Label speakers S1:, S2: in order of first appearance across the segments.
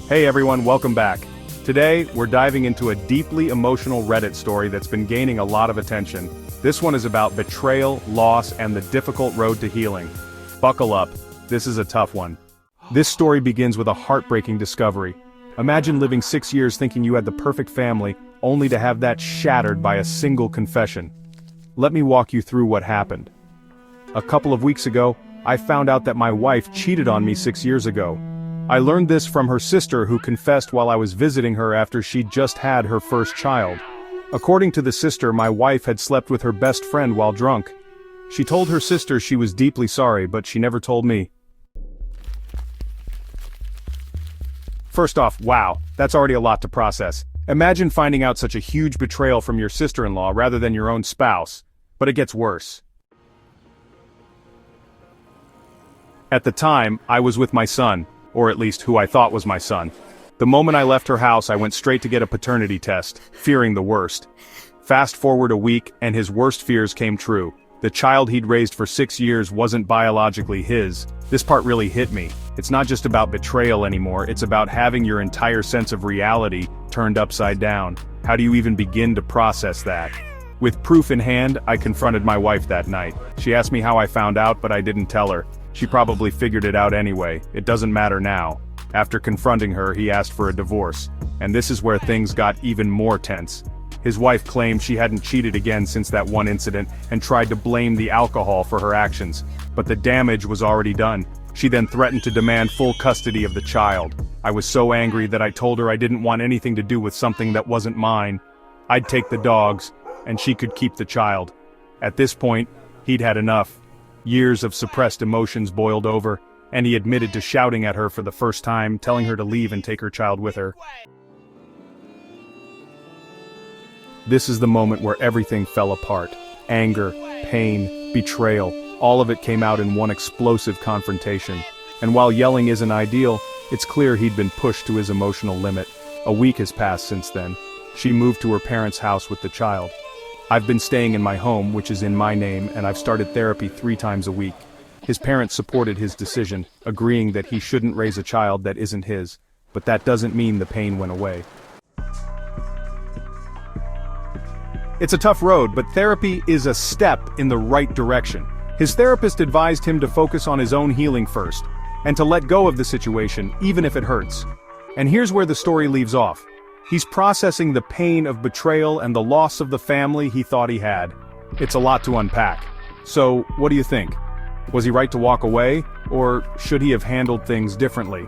S1: Hey everyone, welcome back. Today, we're diving into a deeply emotional Reddit story that's been gaining a lot of attention. This one is about betrayal, loss, and the difficult road to healing. Buckle up, this is a tough one. This story begins with a heartbreaking discovery. Imagine living 6 years thinking you had the perfect family, only to have that shattered by a single confession. Let me walk you through what happened. A couple of weeks ago, I found out that my wife cheated on me 6 years ago. I learned this from her sister who confessed while I was visiting her after she'd just had her first child. According to the sister, my wife had slept with her best friend while drunk. She told her sister she was deeply sorry, but she never told me. First off, wow, that's already a lot to process. Imagine finding out such a huge betrayal from your sister-in-law rather than your own spouse. But it gets worse. At the time, I was with my son. Or at least who I thought was my son. The moment I left her house, I went straight to get a paternity test, fearing the worst. Fast forward a week, and his worst fears came true. The child he'd raised for 6 years wasn't biologically his. This part really hit me. It's not just about betrayal anymore, it's about having your entire sense of reality turned upside down. How do you even begin to process that? With proof in hand, I confronted my wife that night. She asked me how I found out, but I didn't tell her. She probably figured it out anyway, it doesn't matter now. After confronting her, he asked for a divorce. And this is where things got even more tense. His wife claimed she hadn't cheated again since that one incident, and tried to blame the alcohol for her actions. But the damage was already done. She then threatened to demand full custody of the child. I was so angry that I told her I didn't want anything to do with something that wasn't mine. I'd take the dogs, and she could keep the child. At this point, he'd had enough. Years of suppressed emotions boiled over, and he admitted to shouting at her for the first time, telling her to leave and take her child with her. This is the moment where everything fell apart. Anger, pain, betrayal, all of it came out in one explosive confrontation. And while yelling isn't ideal, it's clear he'd been pushed to his emotional limit. A week has passed since then. She moved to her parents' house with the child. I've been staying in my home, which is in my name, and I've started therapy 3 times a week. His parents supported his decision, agreeing that he shouldn't raise a child that isn't his, but that doesn't mean the pain went away. It's a tough road, but therapy is a step in the right direction. His therapist advised him to focus on his own healing first, and to let go of the situation, even if it hurts. And here's where the story leaves off. He's processing the pain of betrayal and the loss of the family he thought he had. It's a lot to unpack. So, what do you think? Was he right to walk away, or should he have handled things differently?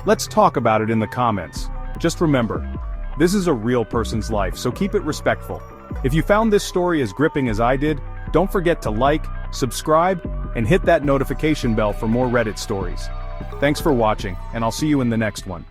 S1: Let's talk about it in the comments. Just remember, this is a real person's life, so keep it respectful. If you found this story as gripping as I did, don't forget to like, subscribe, and hit that notification bell for more Reddit stories. Thanks for watching, and I'll see you in the next one.